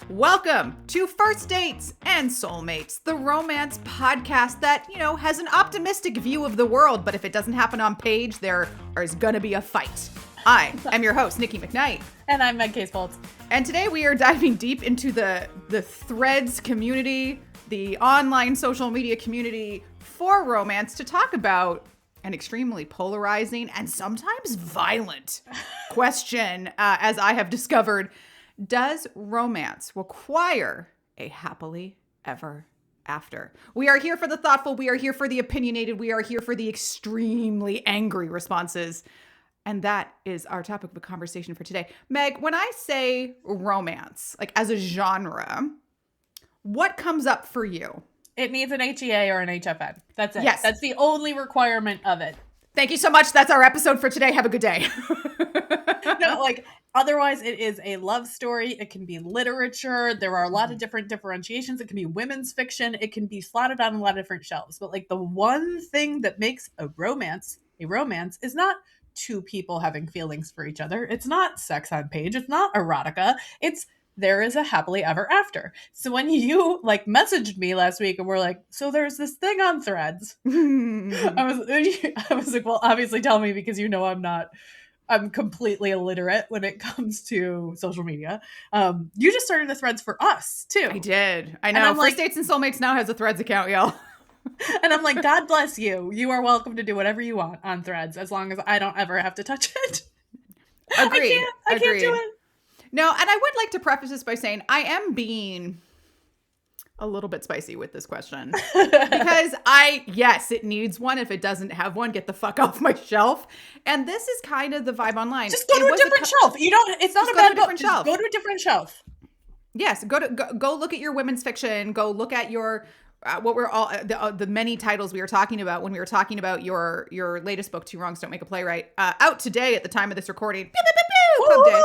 Welcome to First Dates and Soulmates, the romance podcast that, has an optimistic view of the world, but if it doesn't happen on page, there is gonna be a fight. I am your host, Nikki McKnight. And I'm Meg Case-Bolts. And today we are diving deep into the Threads community, the online social media community for romance, to talk about an extremely polarizing and sometimes violent question, as I have discovered. Does romance require a happily ever after? We are here for the thoughtful. We are here for the opinionated. We are here for the extremely angry responses. And that is our topic of conversation for today. Meg, when I say romance, like as a genre, what comes up for you? It needs an HEA or an HFN. That's it. Yes. That's the only requirement of it. Thank you so much. That's our episode for today. Have a good day. No, otherwise it is a love story. It can be literature. There are a lot of different differentiations. It can be women's fiction. It can be slotted on a lot of different shelves. But the one thing that makes a romance is not two people having feelings for each other. It's not sex on page. It's not erotica. It's there is a happily ever after. So when you messaged me last week and were like, so there's this thing on Threads, I was like, well, obviously tell me, because I'm completely illiterate when it comes to social media. You just started the Threads for us too. I did. I know. First Dates and Soulmates now has a Threads account, y'all. And I'm like, God bless you. You are welcome to do whatever you want on Threads, as long as I don't ever have to touch it. Agreed. I can't do it. No, and I would like to preface this by saying I am being a little bit spicy with this question. Because yes, it needs one. If it doesn't have one, get the fuck off my shelf. And this is kind of the vibe online. Just go to a different shelf. It's not a bad book. Just go to a different shelf. Yes, go look at your women's fiction. Go look at your what we're all the many titles we were talking about when we were talking about your latest book, Two Wrongs Don't Make a Playwright, out today at the time of this recording. Pub day.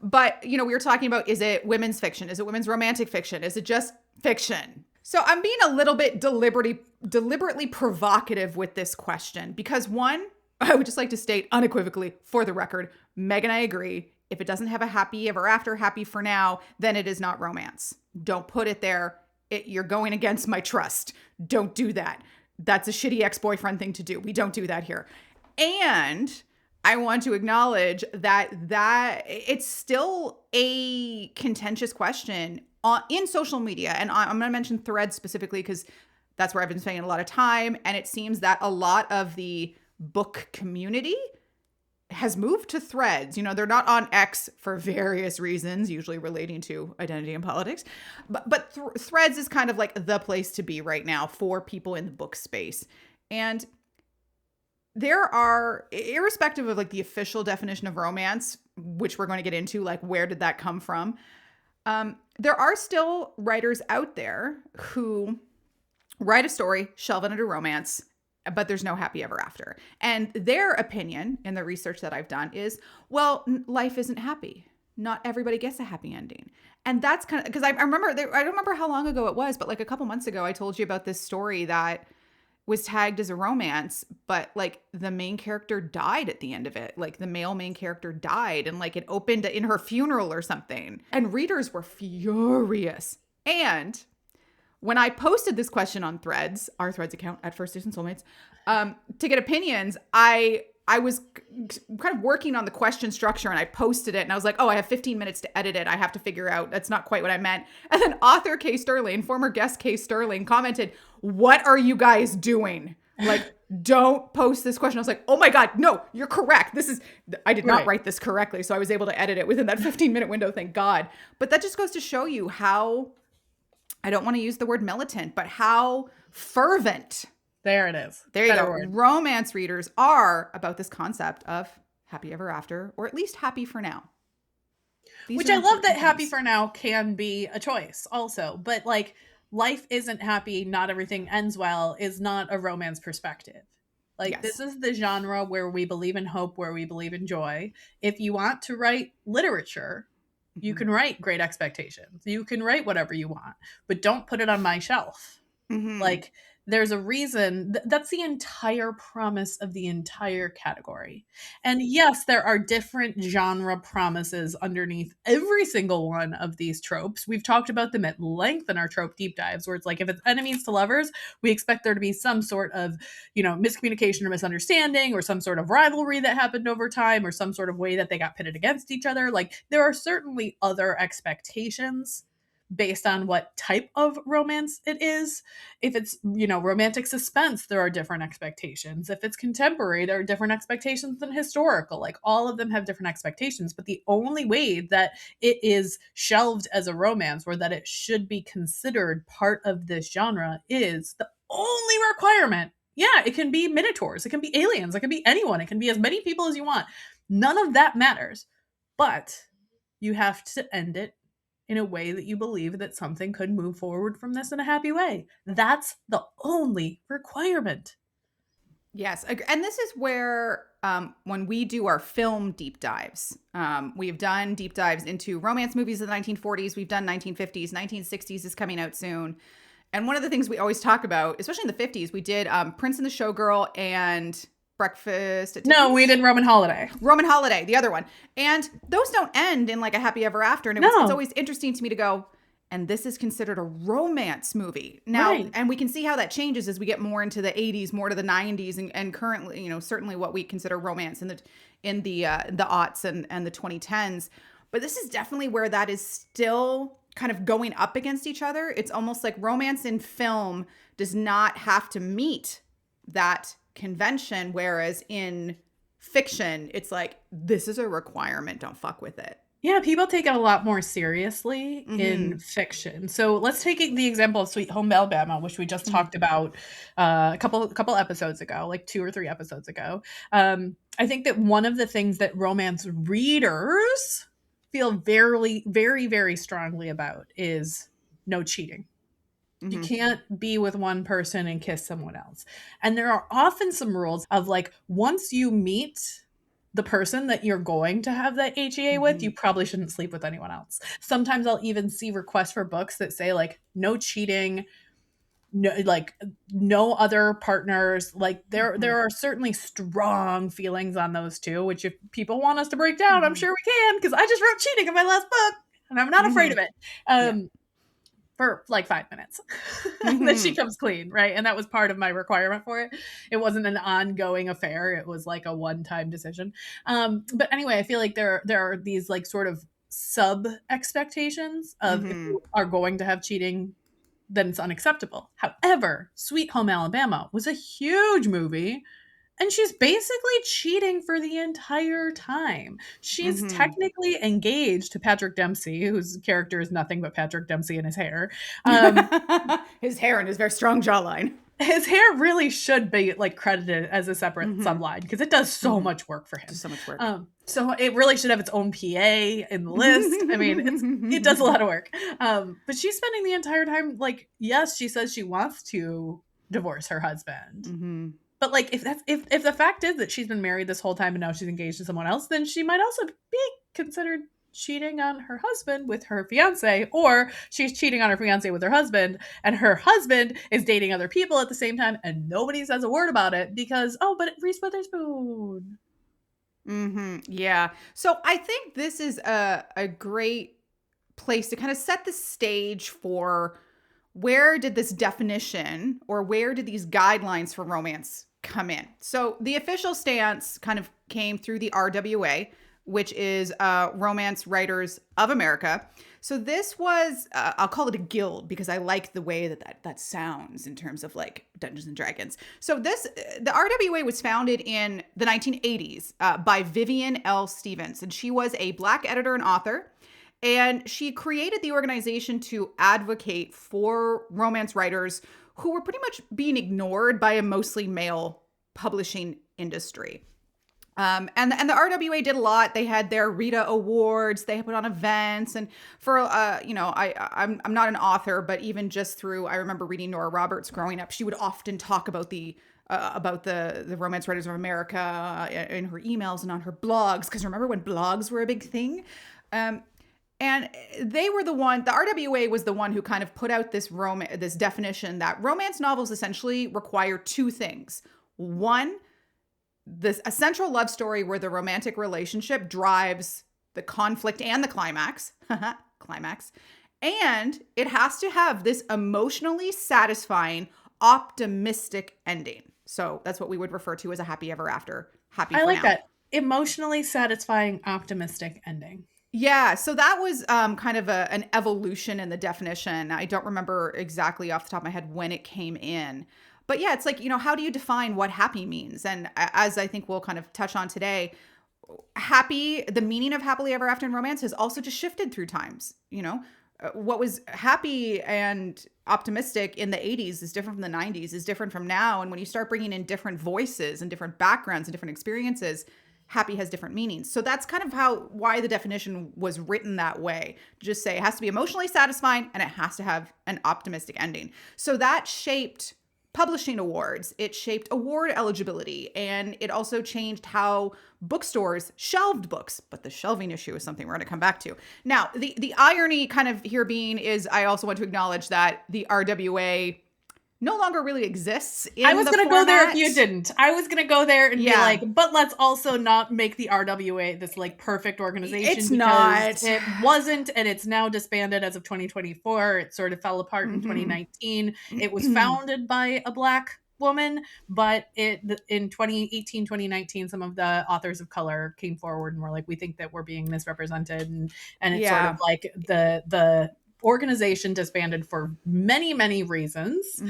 But, we were talking about, is it women's fiction? Is it women's romantic fiction? Is it just fiction? So I'm being a little bit deliberately provocative with this question because, one, I would just like to state unequivocally, for the record, Meg and I agree. If it doesn't have a happy ever after, happy for now, then it is not romance. Don't put it there. You're going against my trust. Don't do that. That's a shitty ex-boyfriend thing to do. We don't do that here. And I want to acknowledge that it's still a contentious question in social media. And I'm going to mention Threads specifically because that's where I've been spending a lot of time. And it seems that a lot of the book community has moved to Threads. They're not on X for various reasons, usually relating to identity and politics. But Threads is kind of like the place to be right now for people in the book space. And there are, irrespective of the official definition of romance, which we're going to get into, where did that come from? There are still writers out there who write a story, shelve it under romance, but there's no happy ever after. And their opinion in the research that I've done is, well, life isn't happy. Not everybody gets a happy ending. And that's kind of, because I remember, I don't remember how long ago it was, but a couple months ago, I told you about this story that was tagged as a romance, but the main character died at the end of it. The male main character died, and it opened in her funeral or something. And readers were furious. And when I posted this question on Threads, our Threads account at First Dates and Soulmates, to get opinions, I was kind of working on the question structure, and I posted it, and I was like, oh, I have 15 minutes to edit it. I have to figure out, that's not quite what I meant. And then author Kay Sterling, former guest Kay Sterling, commented, what are you guys doing? Don't post this question. I was like, oh my God, no, you're correct. I did not write this correctly. So I was able to edit it within that 15-minute window, thank God. But that just goes to show you how, I don't want to use the word militant, but how fervent. There it is. There you go. Word. Romance readers are about this concept of happy ever after, or at least happy for now. Which I love that happy for now can be a choice also. But life isn't happy, not everything ends well is not a romance perspective. Yes. This is the genre where we believe in hope, where we believe in joy. If you want to write literature, you can write Great Expectations. You can write whatever you want, but don't put it on my shelf. Mm-hmm. Like, there's a reason that's the entire promise of the entire category. And yes, there are different genre promises underneath every single one of these tropes. We've talked about them at length in our trope deep dives, where it's like, if it's enemies to lovers, we expect there to be some sort of, miscommunication or misunderstanding, or some sort of rivalry that happened over time, or some sort of way that they got pitted against each other. Like, there are certainly other expectations based on what type of romance it is. If it's, romantic suspense, there are different expectations. If it's contemporary, there are different expectations than historical. Like, all of them have different expectations, but the only way that it is shelved as a romance, or that it should be considered part of this genre, is the only requirement. Yeah, it can be minotaurs, it can be aliens, it can be anyone, it can be as many people as you want. None of that matters. But you have to end it in a way that you believe that something could move forward from this in a happy way. That's the only requirement. Yes. And this is where, when we do our film deep dives, we've done deep dives into romance movies of the 1940s. We've done 1950s, 1960s is coming out soon. And one of the things we always talk about, especially in the 50s, we did Prince and the Showgirl and Breakfast at Tiffany's. No, we did Roman Holiday. Roman Holiday, the other one. And those don't end in like a happy ever after. And it's always interesting to me to go, and this is considered a romance movie now. Right. And we can see how that changes as we get more into the 80s, more to the 90s, and currently, certainly what we consider romance in the aughts and the 2010s. But this is definitely where that is still kind of going up against each other. It's almost like romance in film does not have to meet that convention, whereas in fiction, it's like, this is a requirement. Don't fuck with it. Yeah, people take it a lot more seriously in fiction. So let's take the example of Sweet Home Alabama, which we just talked about a couple episodes ago, like 2 or 3 episodes ago. I think that one of the things that romance readers feel very, very, very strongly about is no cheating. You can't be with one person and kiss someone else. And there are often some rules of like, once you meet the person that you're going to have that HEA with, you probably shouldn't sleep with anyone else. Sometimes I'll even see requests for books that say like, no cheating, no other partners. Like, there are certainly strong feelings on those two, which if people want us to break down, I'm sure we can, because I just wrote cheating in my last book and I'm not afraid of it. For like 5 minutes. Then she comes clean, right? And that was part of my requirement for it. It wasn't an ongoing affair. It was like a one-time decision. But anyway, I feel like there are these like sort of sub expectations of if you are going to have cheating, then it's unacceptable. However, Sweet Home Alabama was a huge movie, and she's basically cheating for the entire time. She's technically engaged to Patrick Dempsey, whose character is nothing but Patrick Dempsey and his hair. His hair and his very strong jawline. His hair really should be like credited as a separate subline, because it does so much work for him. Just so much work. So it really should have its own PA in the list. I mean, it does a lot of work. But she's spending the entire time, like, yes, she says she wants to divorce her husband. But like, if the fact is that she's been married this whole time and now she's engaged to someone else, then she might also be considered cheating on her husband with her fiance, or she's cheating on her fiance with her husband, and her husband is dating other people at the same time, and nobody says a word about it because, but Reese Witherspoon. Yeah. So I think this is a great place to kind of set the stage for where did this definition or where did these guidelines for romance come in. So the official stance kind of came through the RWA, which is Romance Writers of America. So this was, I'll call it a guild because I like the way that sounds in terms of like Dungeons and Dragons. So the RWA was founded in the 1980s by Vivian L. Stevens, and she was a Black editor and author. And she created the organization to advocate for romance writers who were pretty much being ignored by a mostly male publishing industry. And the RWA did a lot. They had their Rita Awards. They put on events. And for, I'm not an author, but even just through, I remember reading Nora Roberts growing up. She would often talk about the Romance Writers of America in her emails and on her blogs. Because remember when blogs were a big thing? And they were the RWA was the one who kind of put out this definition that romance novels essentially require two things. One, a central love story where the romantic relationship drives the conflict and the climax. Climax. And it has to have this emotionally satisfying, optimistic ending. So that's what we would refer to as a happy ever after. Happy for now. I like that. Emotionally satisfying, optimistic ending. Yeah, so that was kind of an evolution in the definition. I don't remember exactly off the top of my head when it came in. But yeah, it's like, how do you define what happy means? And as I think we'll kind of touch on today, the meaning of happily ever after in romance has also just shifted through times. What was happy and optimistic in the 80s is different from the 90s, is different from now. And when you start bringing in different voices and different backgrounds and different experiences, happy has different meanings. So that's kind of why the definition was written that way. Just say it has to be emotionally satisfying and it has to have an optimistic ending. So that shaped publishing awards. It shaped award eligibility. And it also changed how bookstores shelved books. But the shelving issue is something we're going to come back to. Now, the irony kind of here being is I also want to acknowledge that the RWA no longer really exists in I was going to go there if you didn't. I was going to go there and be like, but let's also not make the RWA this like perfect organization. It's not. It wasn't, and it's now disbanded as of 2024. It sort of fell apart in 2019. It was founded by a Black woman, but in 2018, 2019, some of the authors of color came forward and were like, we think that we're being misrepresented. And it's sort of like the organization disbanded for many, many reasons.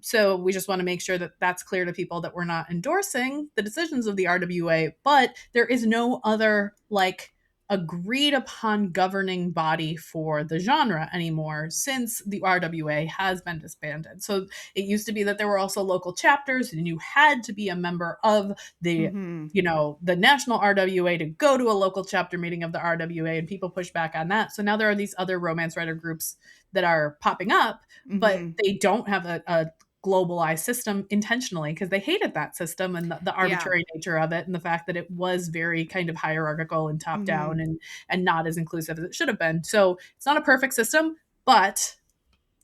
So we just want to make sure that that's clear to people that we're not endorsing the decisions of the RWA, but there is no other like agreed upon governing body for the genre anymore since the RWA has been disbanded. So it used to be that there were also local chapters and you had to be a member of the, the national RWA to go to a local chapter meeting of the RWA, and people push back on that. So now there are these other romance writer groups that are popping up, but they don't have a globalized system intentionally because they hated that system and the arbitrary nature of it, and the fact that it was very kind of hierarchical and top down and not as inclusive as it should have been. So it's not a perfect system, but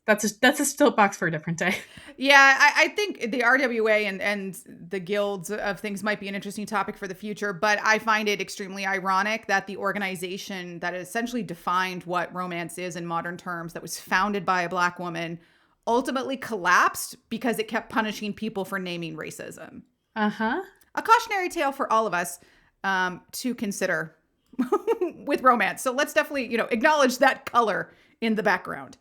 that's a soapbox for a different day. Yeah, I think the RWA and the guilds of things might be an interesting topic for the future, but I find it extremely ironic that the organization that essentially defined what romance is in modern terms, that was founded by a Black woman, ultimately collapsed because it kept punishing people for naming racism. A cautionary tale for all of us to consider with romance. So let's definitely, acknowledge that color in the background.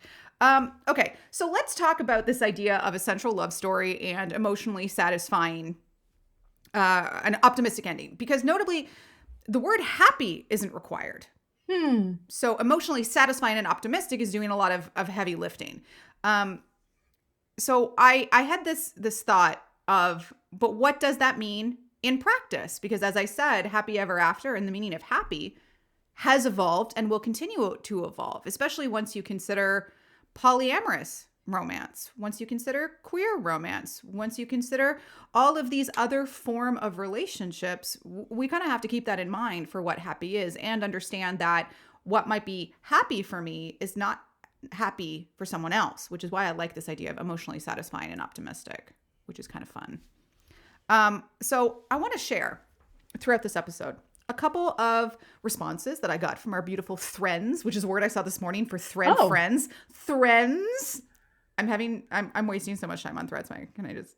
Okay, so let's talk about this idea of a central love story and emotionally satisfying, an optimistic ending, because notably the word happy isn't required. So emotionally satisfying and optimistic is doing a lot of heavy lifting. So I had this thought of, but what does that mean in practice? Because as I said, happy ever after and the meaning of happy has evolved and will continue to evolve, especially once you consider polyamorous romance, once you consider queer romance, once you consider all of these other form of relationships. We kind of have to keep that in mind for what happy is, and understand that what might be happy for me is not happy for someone else, which is why I like this idea of emotionally satisfying and optimistic, which is kind of fun. So I want to share throughout this episode a couple of responses that I got from our beautiful threads, which is a word I saw this morning for friends. Threads. I'm wasting so much time on Threads, Mike. Can I just,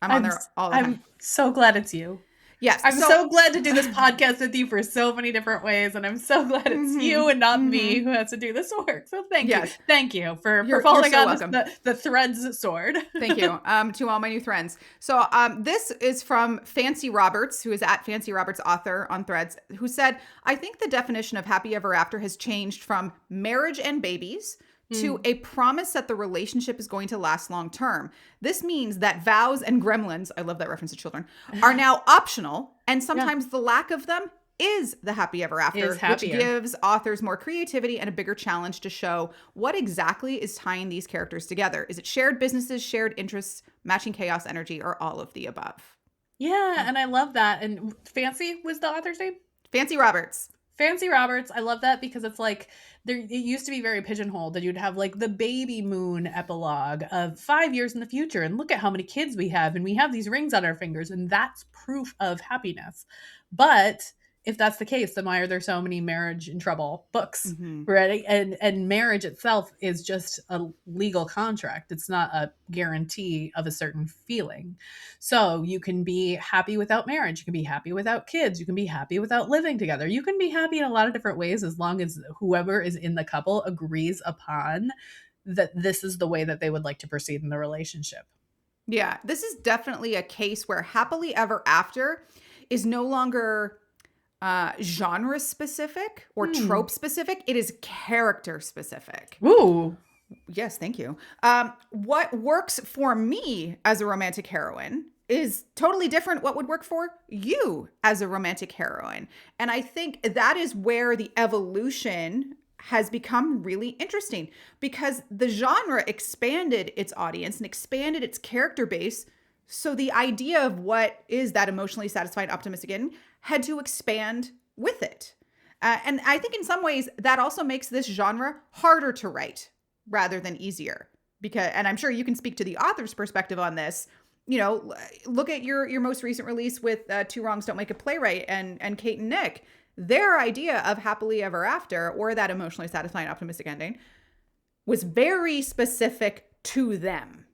I'm on there all the time. I'm so glad it's you. Yes. I'm so glad to do this podcast with you for so many different ways. And I'm so glad it's you and not me who has to do this work. So thank you. Thank you for falling on the Threads sword. Thank you to all my new friends. So this is from Fancy Roberts, who is at Fancy Roberts Author on Threads, who said, I think the definition of happy ever after has changed from marriage and babies to a promise that the relationship is going to last long term. This means that vows and gremlins, I love that reference to children, are now optional, and sometimes the lack of them is the happy ever after, which gives authors more creativity and a bigger challenge to show what exactly is tying these characters together. Is it shared businesses, shared interests, matching chaos energy, or all of the above? Yeah, and I love that. And Fancy was the author's name? Fancy Roberts. Fancy Roberts, I love that because it's like there it used to be very pigeonholed that you'd have like the baby moon epilogue of 5 years in the future and look at how many kids we have and we have these rings on our fingers and that's proof of happiness. But if that's the case, then why are there so many marriage in trouble books? Mm-hmm. Right. And marriage itself is just a legal contract. It's not a guarantee of a certain feeling. So you can be happy without marriage. You can be happy without kids. You can be happy without living together. You can be happy in a lot of different ways as long as whoever is in the couple agrees upon that this is the way that they would like to proceed in the relationship. Yeah, this is definitely a case where happily ever after is no longer genre specific or Hmm. trope specific. It is character specific. Ooh. Yes, thank you. What works for me as a romantic heroine is totally different what would work for you as a romantic heroine. And I think that is where the evolution has become really interesting because the genre expanded its audience and expanded its character base. So the idea of what is that emotionally satisfied optimistic ending had to expand with it. And I think in some ways that also makes this genre harder to write rather than easier. Because, and I'm sure you can speak to the author's perspective on this. You know, look at your most recent release with Two Wrongs Don't Make a Playwright and Kate and Nick. Their idea of happily ever after or that emotionally satisfying optimistic ending was very specific to them.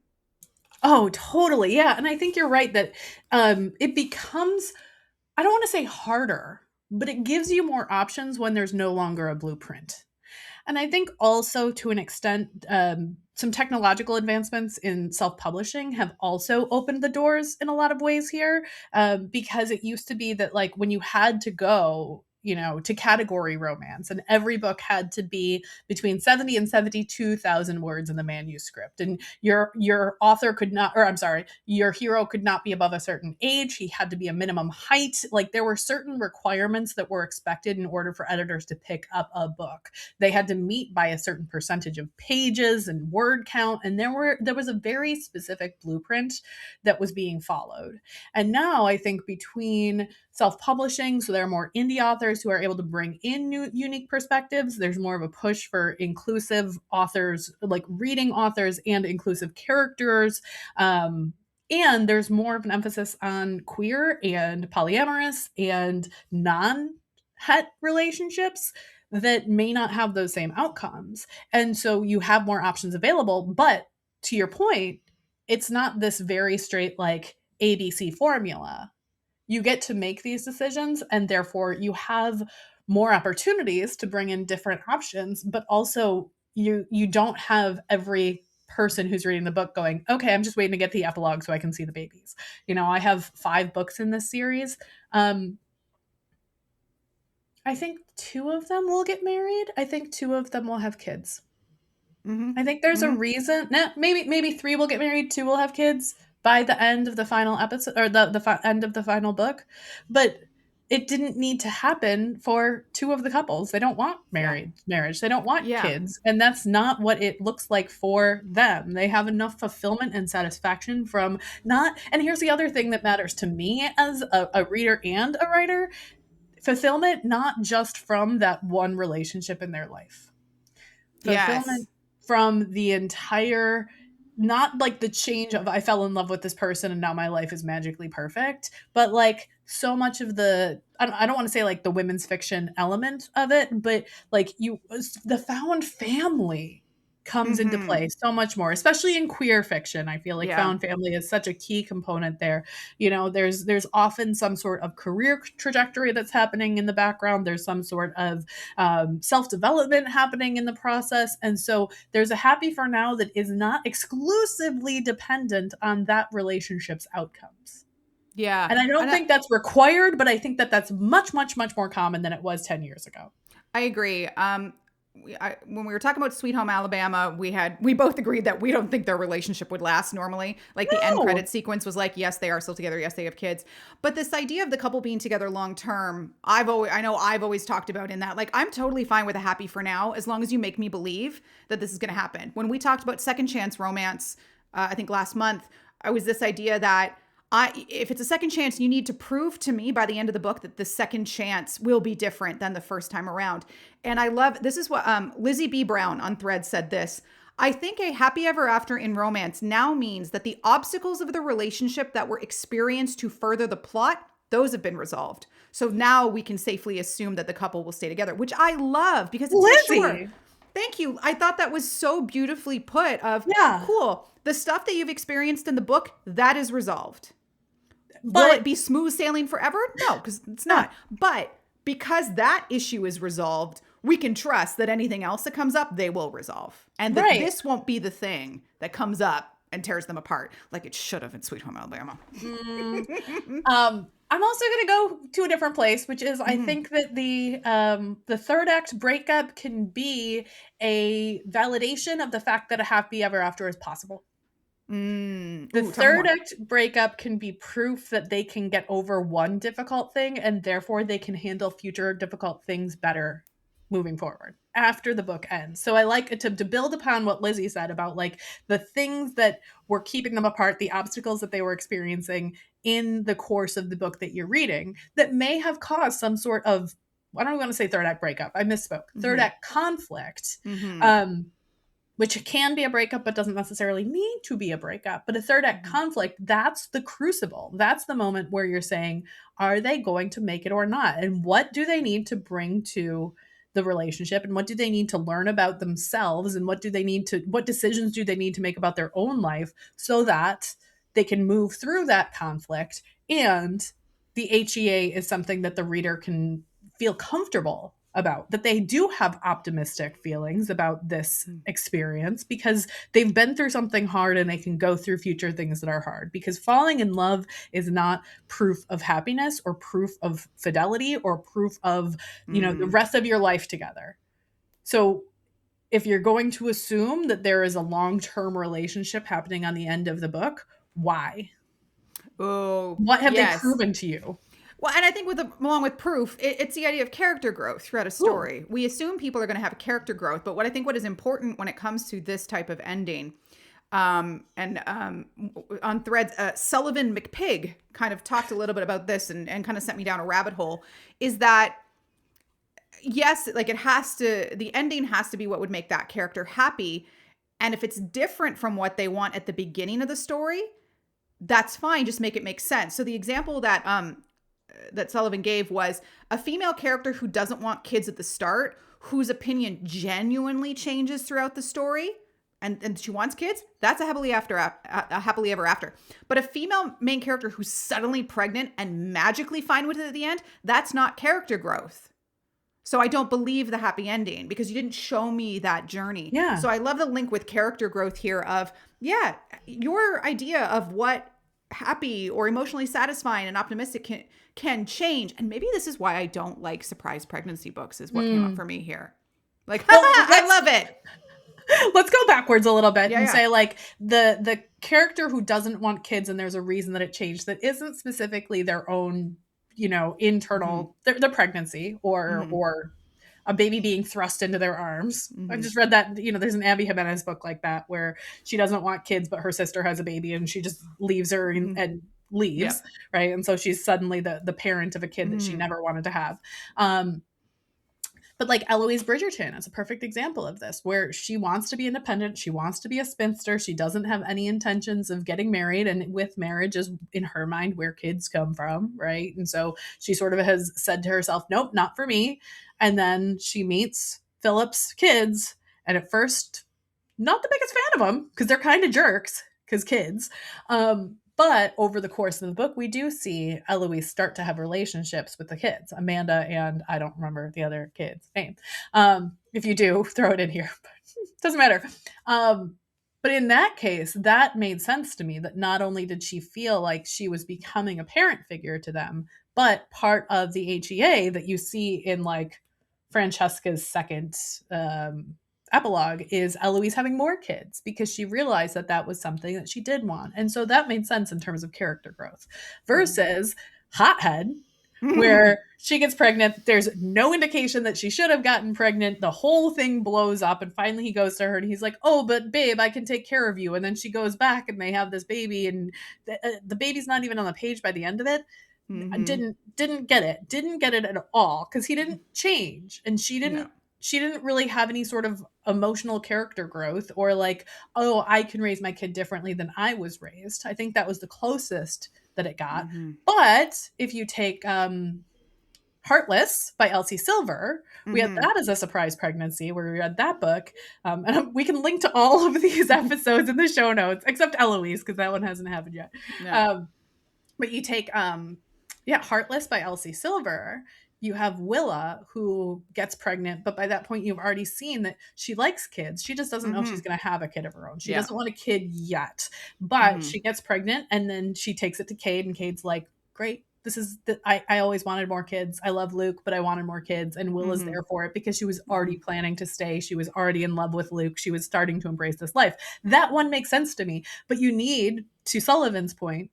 Oh, totally. Yeah. And I think you're right that it becomes, I don't want to say harder, but it gives you more options when there's no longer a blueprint. And I think also to an extent, some technological advancements in self publishing have also opened the doors in a lot of ways here. Because it used to be that, like, when you had to go, to category romance, and every book had to be between 70 and 72,000 words in the manuscript, and your author could not, or I'm sorry, your hero could not be above a certain age. He had to be a minimum height. Like, there were certain requirements that were expected in order for editors to pick up a book. They had to meet by a certain percentage of pages and word count, and there was a very specific blueprint that was being followed. And now I think between self-publishing, so there are more indie authors who are able to bring in new unique perspectives, there's more of a push for inclusive authors, like reading authors and inclusive characters. And there's more of an emphasis on queer and polyamorous and non-het relationships that may not have those same outcomes. And so you have more options available. But to your point, it's not this very straight, like, ABC formula. You get to make these decisions, and therefore you have more opportunities to bring in different options, but also you don't have every person who's reading the book going, okay, I'm just waiting to get the epilogue so I can see the babies. I have 5 books in this series. I think 2 of them will get married. I think 2 of them will have kids. Mm-hmm. I think there's a Mm-hmm. reason. Nah, maybe 3 will get married, 2 will have kids by the end of the final episode, or the end of the final book. But it didn't need to happen for 2 of the couples. They don't want Yeah. marriage. They don't want Yeah. kids, and that's not what it looks like for them. They have enough fulfillment and satisfaction from not. And here's the other thing that matters to me as a reader and a writer: fulfillment not just from that one relationship in their life, Yes. fulfillment from the entire, not like the change of I fell in love with this person and now my life is magically perfect, but like so much of the, I don't want to say like the women's fiction element of it, but like the found family comes into Mm-hmm. play so much more, especially in queer fiction. I feel like Yeah. found family is such a key component there. There's often some sort of career trajectory that's happening in the background. There's some sort of self-development happening in the process, and so there's a happy for now that is not exclusively dependent on that relationship's outcomes. Yeah. And I don't And think that's required, but I think that that's much, much, much more common than it was 10 years ago. I agree. When we were talking about Sweet Home Alabama, we both agreed that we don't think their relationship would last normally. Like the end No. credit sequence was like, yes, they are still together. Yes, they have kids. But this idea of the couple being together long term, I know I've always talked about in that, like, I'm totally fine with a happy for now as long as you make me believe that this is going to happen. When we talked about second chance romance, I think last month, I was this idea that If it's a second chance, you need to prove to me by the end of the book that the second chance will be different than the first time around. And I love, this is what Lizzie B. Brown on Threads said this. I think a happy ever after in romance now means that the obstacles of the relationship that were experienced to further the plot, those have been resolved. So now we can safely assume that the couple will stay together, which I love because it's like, sure. Lizzie. Thank you. I thought that was so beautifully put of, Yeah. cool. The stuff that you've experienced in the book, that is resolved. But will it be smooth sailing forever? No, because it's not. But because that issue is resolved, we can trust that anything else that comes up, they will resolve. And that this won't be the thing that comes up and tears them apart like it should have in Sweet Home Alabama. I'm also going to go to a different place, which is I think that the third act breakup can be a validation of the fact that a happy ever after is possible. The third act breakup can be proof that they can get over one difficult thing and therefore they can handle future difficult things better moving forward after the book ends. So I like it to build upon what Lizzie said about like the things that were keeping them apart, the obstacles that they were experiencing in the course of the book that you're reading that may have caused some sort of, I don't want to say third act breakup. I misspoke. Third act conflict. Which can be a breakup, but doesn't necessarily need to be a breakup. But a third act conflict, that's the crucible. That's the moment where you're saying, are they going to make it or not? And what do they need to bring to the relationship? And what do they need to learn about themselves? And what decisions do they need to make about their own life so that they can move through that conflict? And the HEA is something that the reader can feel comfortable about, that they do have optimistic feelings about this experience because they've been through something hard and they can go through future things that are hard. Because falling in love is not proof of happiness or proof of fidelity or proof of, the rest of your life together. So if you're going to assume that there is a long-term relationship happening on the end of the book, why? Oh, what have they proven to you? Well, and I think along with proof, it's the idea of character growth throughout a story. We assume people are going to have character growth, but what is important when it comes to this type of ending, on Threads, Sullivan McPig kind of talked a little bit about this and kind of sent me down a rabbit hole, is that yes, like the ending has to be what would make that character happy. And if it's different from what they want at the beginning of the story, that's fine. Just make it make sense. So the example that Sullivan gave was a female character who doesn't want kids at the start, whose opinion genuinely changes throughout the story, and she wants kids. That's a happily ever after. But a female main character who's suddenly pregnant and magically fine with it at the end, that's not character growth. So I don't believe the happy ending because you didn't show me that journey. Yeah. So I love the link with character growth here of, your idea of what happy or emotionally satisfying and optimistic can change. And maybe this is why I don't like surprise pregnancy books is what came up for me here. Like, I love it. Let's go backwards a little bit and say like the character who doesn't want kids and there's a reason that it changed that isn't specifically their own, internal, their pregnancy or a baby being thrust into their arms. I just read that, there's an Abby Jimenez book like that where she doesn't want kids, but her sister has a baby and she just leaves her and leaves. Right. And so she's suddenly the parent of a kid that she never wanted to have. But like Eloise Bridgerton is a perfect example of this, where she wants to be independent. She wants to be a spinster. She doesn't have any intentions of getting married. And with marriage is, in her mind, where kids come from, right? And so she sort of has said to herself, nope, not for me. And then she meets Philip's kids. And at first, not the biggest fan of them, because they're kind of jerks, because kids. But over the course of the book, we do see Eloise start to have relationships with the kids, Amanda and I don't remember the other kid's name. If you do, throw it in here. Doesn't matter. But in that case, that made sense to me that not only did she feel like she was becoming a parent figure to them, but part of the HEA that you see in like Francesca's second epilogue is Eloise having more kids because she realized that was something that she did want. And so that made sense in terms of character growth versus Hothead, where she gets pregnant. There's no indication that she should have gotten pregnant. The whole thing blows up. And finally he goes to her and he's like, oh, but babe, I can take care of you. And then she goes back and they have this baby. And the baby's not even on the page by the end of it. Didn't get it. Didn't get it at all. Because he didn't change. And No. she didn't really have any sort of emotional character growth or like, oh, I can raise my kid differently than I was raised. I think that was the closest that it got. But if you take Heartless by Elsie Silver, we had that as a surprise pregnancy where we read that book. And we can link to all of these episodes in the show notes, except Eloise, because that one hasn't happened yet. No. But you take Heartless by Elsie Silver. You have Willa who gets pregnant, but by that point you've already seen that she likes kids. She just doesn't know she's going to have a kid of her own. She doesn't want a kid yet, but she gets pregnant and then she takes it to Cade and Cade's like, great. I always wanted more kids. I love Luke, but I wanted more kids. And Willa's there for it because she was already planning to stay. She was already in love with Luke. She was starting to embrace this life. That one makes sense to me, but you need, to Sullivan's point,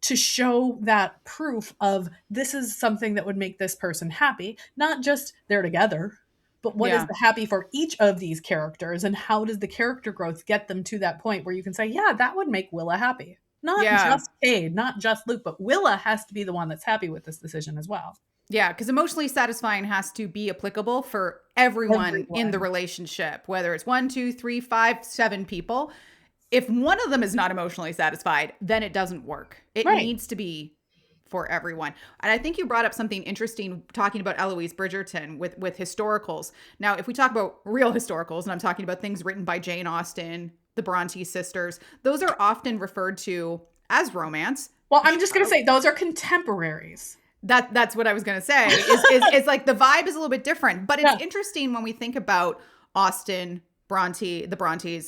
to show that proof of this is something that would make this person happy, not just they're together, but what is the happy for each of these characters and how does the character growth get them to that point where you can say, yeah, that would make Willa happy. Not just Cade, not just Luke, but Willa has to be the one that's happy with this decision as well. Yeah, because emotionally satisfying has to be applicable for everyone in the relationship, whether it's 1, 2, 3, 5, 7 people. If one of them is not emotionally satisfied, then it doesn't work. It needs to be for everyone. And I think you brought up something interesting talking about Eloise Bridgerton with historicals. Now, if we talk about real historicals, and I'm talking about things written by Jane Austen, the Bronte sisters, those are often referred to as romance. Well, I'm just going to say those are contemporaries. That's what I was going to say. It's like the vibe is a little bit different. But it's interesting when we think about Austen, Bronte, Bronte,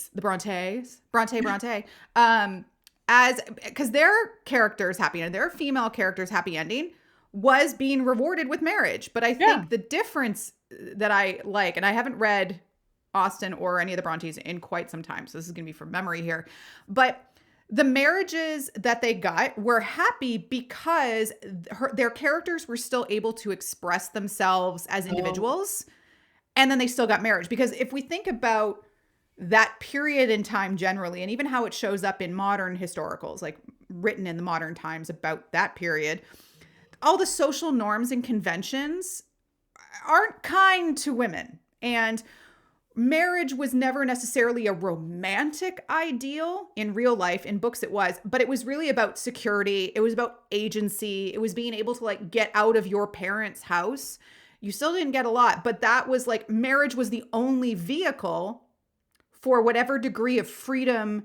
as because their characters happy ending, their female characters happy ending was being rewarded with marriage. But I think the difference that I like, and I haven't read Austen or any of the Brontes in quite some time, so this is going to be from memory here, but the marriages that they got were happy because their characters were still able to express themselves as individuals. And then they still got marriage. Because if we think about that period in time generally, and even how it shows up in modern historicals, like written in the modern times about that period, all the social norms and conventions aren't kind to women. And marriage was never necessarily a romantic ideal in real life. In books it was, but it was really about security. It was about agency. It was being able to like get out of your parents' house. You still didn't get a lot, but that was like marriage was the only vehicle for whatever degree of freedom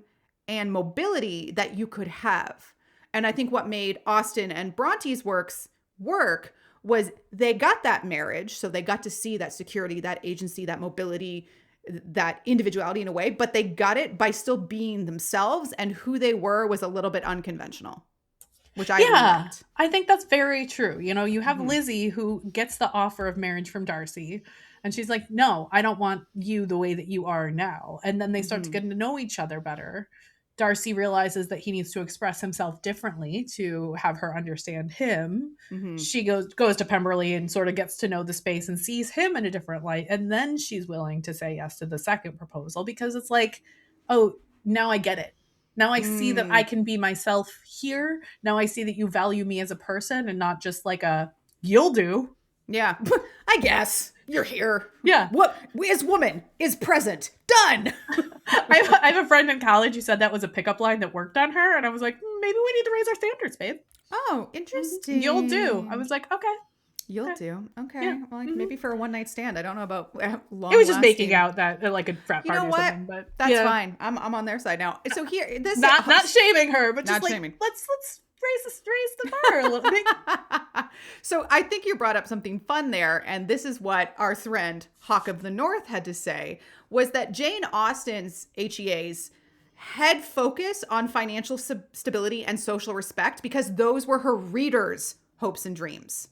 and mobility that you could have. And I think what made Austen and Bronte's works work was they got that marriage. So they got to see that security, that agency, that mobility, that individuality in a way, but they got it by still being themselves, and who they were was a little bit unconventional. Which I liked. I think that's very true. You know, you have Lizzie who gets the offer of marriage from Darcy and she's like, no, I don't want you the way that you are now. And then they start to get to know each other better. Darcy realizes that he needs to express himself differently to have her understand him. She goes to Pemberley and sort of gets to know the space and sees him in a different light. And then she's willing to say yes to the second proposal because it's like, oh, now I get it. Now I see that I can be myself here. Now I see that you value me as a person and not just like a, you'll do. Yeah, I guess. You're here. Yeah. What is woman is present. Done. I have a friend in college who said that was a pickup line that worked on her. And I was like, maybe we need to raise our standards, babe. Oh, interesting. You'll do. I was like, okay. You'll do. Okay. Yeah. Well, like maybe for a one night stand. I don't know about long. It was just making out that like a frat party or something. But that's fine. I'm on their side now. So here, this not shaming her, but just like shaming. Let's raise the bar a little bit. So I think you brought up something fun there, and this is what our friend Hawk of the North had to say, was that Jane Austen's HEAs had focus on financial stability and social respect because those were her readers' hopes and dreams.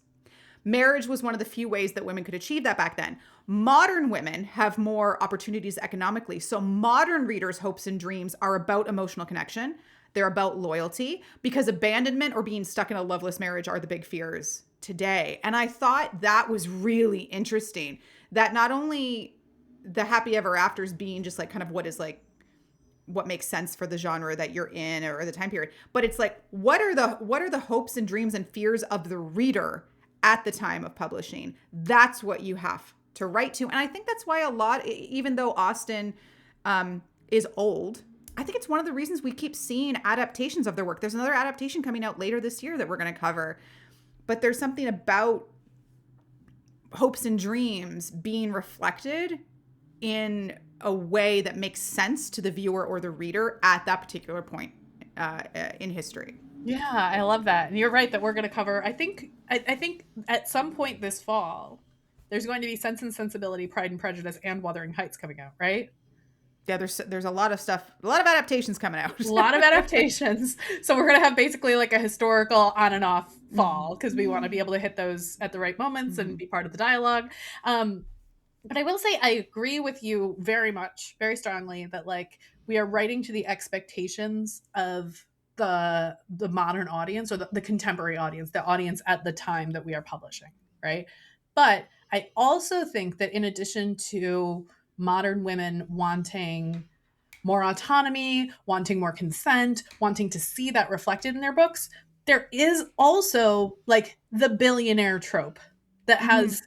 Marriage was one of the few ways that women could achieve that back then. Modern women have more opportunities economically. So modern readers' hopes and dreams are about emotional connection. They're about loyalty, because abandonment or being stuck in a loveless marriage are the big fears today. And I thought that was really interesting, that not only the happy ever afters being just like kind of what is like what makes sense for the genre that you're in or the time period, but it's like what are the hopes and dreams and fears of the reader at the time of publishing. That's what you have to write to. And I think that's why a lot, even though Austen is old, I think it's one of the reasons we keep seeing adaptations of their work. There's another adaptation coming out later this year that we're going to cover, but there's something about hopes and dreams being reflected in a way that makes sense to the viewer or the reader at that particular point in history. Yeah, I love that. And you're right that we're going to cover, I think at some point this fall, there's going to be Sense and Sensibility, Pride and Prejudice, and Wuthering Heights coming out, right? Yeah, there's a lot of stuff, a lot of adaptations coming out. A lot of adaptations. So we're going to have basically like a historical on and off fall, because we want to be able to hit those at the right moments and be part of the dialogue. But I will say I agree with you very much, very strongly, that like we are writing to the expectations of the modern audience, or the contemporary audience, the audience at the time that we are publishing, right? But I also think that in addition to modern women wanting more autonomy, wanting more consent, wanting to see that reflected in their books, there is also like the billionaire trope that has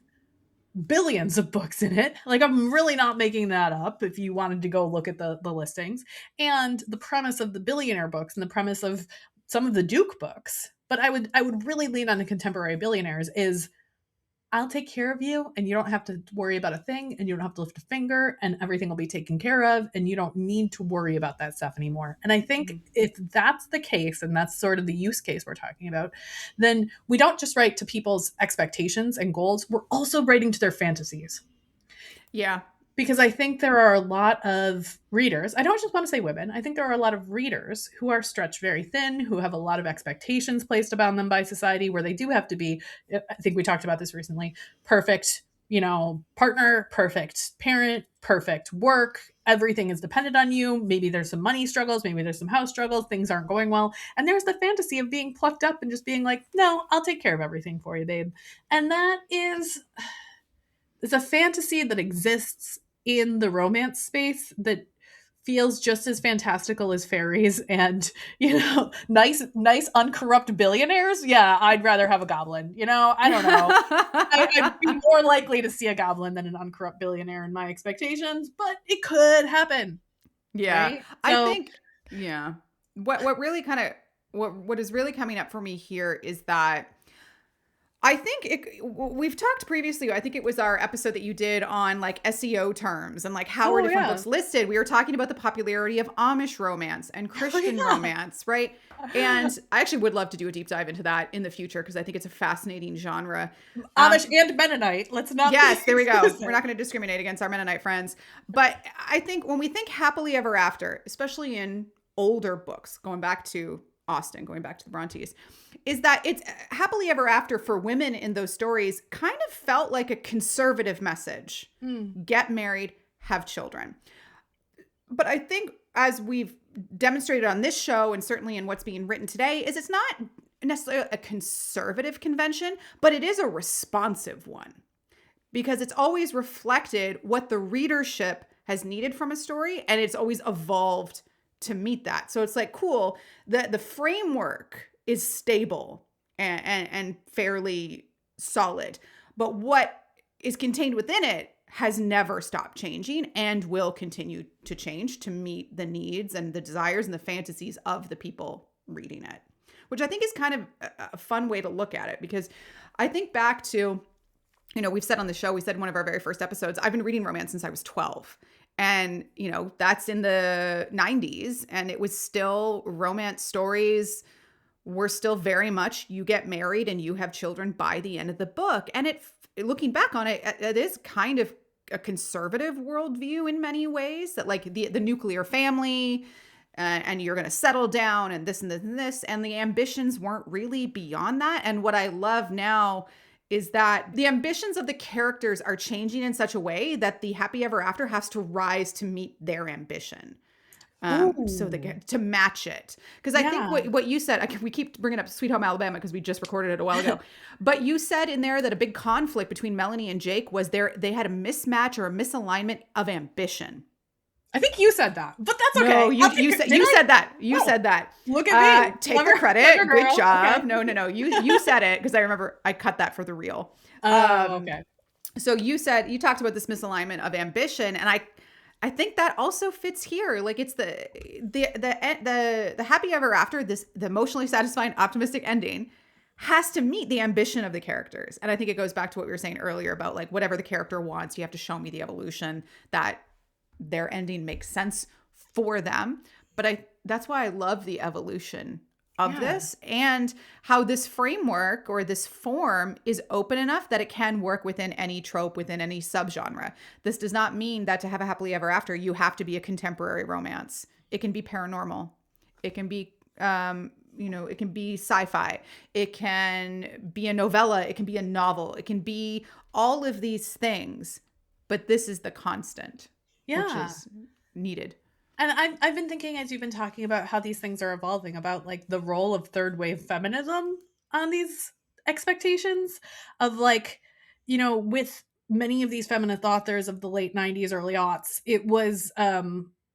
billions of books in it. Like, I'm really not making that up if you wanted to go look at the listings. And the premise of the billionaire books and the premise of some of the Duke books, but I would really lean on the contemporary billionaires, is I'll take care of you and you don't have to worry about a thing and you don't have to lift a finger and everything will be taken care of and you don't need to worry about that stuff anymore. And I think if that's the case, and that's sort of the use case we're talking about, then we don't just write to people's expectations and goals, we're also writing to their fantasies. Yeah. Because I think there are a lot of readers, I don't just want to say women, I think there are a lot of readers who are stretched very thin, who have a lot of expectations placed upon them by society, where they do have to be, I think we talked about this recently, perfect, partner, perfect parent, perfect work, everything is dependent on you. Maybe there's some money struggles, maybe there's some house struggles, things aren't going well. And there's the fantasy of being plucked up and just being like, no, I'll take care of everything for you, babe. And that is, it's a fantasy that exists in the romance space that feels just as fantastical as fairies and, nice uncorrupt billionaires. Yeah, I'd rather have a goblin. I don't know. I'd be more likely to see a goblin than an uncorrupt billionaire in my expectations, but it could happen. Yeah. Right? I think, yeah. What really kind of, what is really coming up for me here is that I think we've talked previously, I think it was our episode that you did on like SEO terms and like how are different books listed. We were talking about the popularity of Amish romance and Christian romance, right? And I actually would love to do a deep dive into that in the future because I think it's a fascinating genre. Amish and Mennonite. Let's not. Yes, there we go. We're not going to discriminate against our Mennonite friends. But I think when we think happily ever after, especially in older books, going back to Austen, going back to the Brontes, is that it's happily ever after for women in those stories kind of felt like a conservative message. Get married, have children. But I think as we've demonstrated on this show and certainly in what's being written today is it's not necessarily a conservative convention, but it is a responsive one because it's always reflected what the readership has needed from a story and it's always evolved to meet that. So it's like, cool, the framework is stable and fairly solid, but what is contained within it has never stopped changing and will continue to change to meet the needs and the desires and the fantasies of the people reading it, which I think is kind of a fun way to look at it. Because I think back to, we've said on the show, we said in one of our very first episodes, I've been reading romance since I was 12. And, that's in the 90s. And it was still romance stories were still very much you get married and you have children by the end of the book. And looking back on it, it is kind of a conservative worldview in many ways, that like the nuclear family and you're going to settle down and this and this and this. And the ambitions weren't really beyond that. And what I love now is that the ambitions of the characters are changing in such a way that the happy ever after has to rise to meet their ambition. So Ooh. to match it. Because I think Yeah. what you said, we keep bringing up Sweet Home Alabama because we just recorded it a while ago. But you said in there that a big conflict between Melanie and Jake was they had a mismatch or a misalignment of ambition. I think you said that, but that's No, okay. I'll take it. Did you I? said that. You Oh, said that. look at me. Take the Clever, clever credit. Good girl. Okay. job. No. You said it because I remember I cut that for the reel. Oh, okay. So you talked about this misalignment of ambition, and I think that also fits here. Like it's the happy ever after, the emotionally satisfying optimistic ending has to meet the ambition of the characters. And I think it goes back to what we were saying earlier about like whatever the character wants, you have to show me the evolution that their ending makes sense for them. But that's why I love the evolution of Yeah. this, and how this framework or this form is open enough that it can work within any trope, within any subgenre. This does not mean that to have a happily ever after, you have to be a contemporary romance. It can be paranormal. It can be, it can be sci-fi. It can be a novella. It can be a novel. It can be all of these things. But this is the constant, which Yeah. is needed. And I've been thinking as you've been talking about how these things are evolving, about like the role of third wave feminism on these expectations of like, with many of these feminist authors of the late 90s, early aughts, it was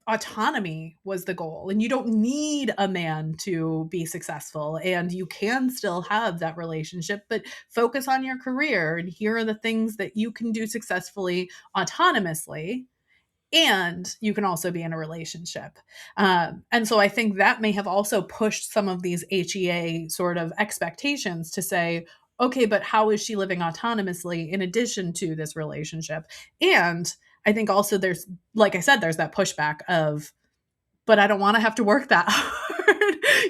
autonomy was the goal. And you don't need a man to be successful. And you can still have that relationship, but focus on your career. And here are the things that you can do successfully autonomously, and you can also be in a relationship. And so I think that may have also pushed some of these HEA sort of expectations to say, okay, but how is she living autonomously in addition to this relationship? And I think also there's, like I said, there's that pushback of, but I don't want to have to work that hard.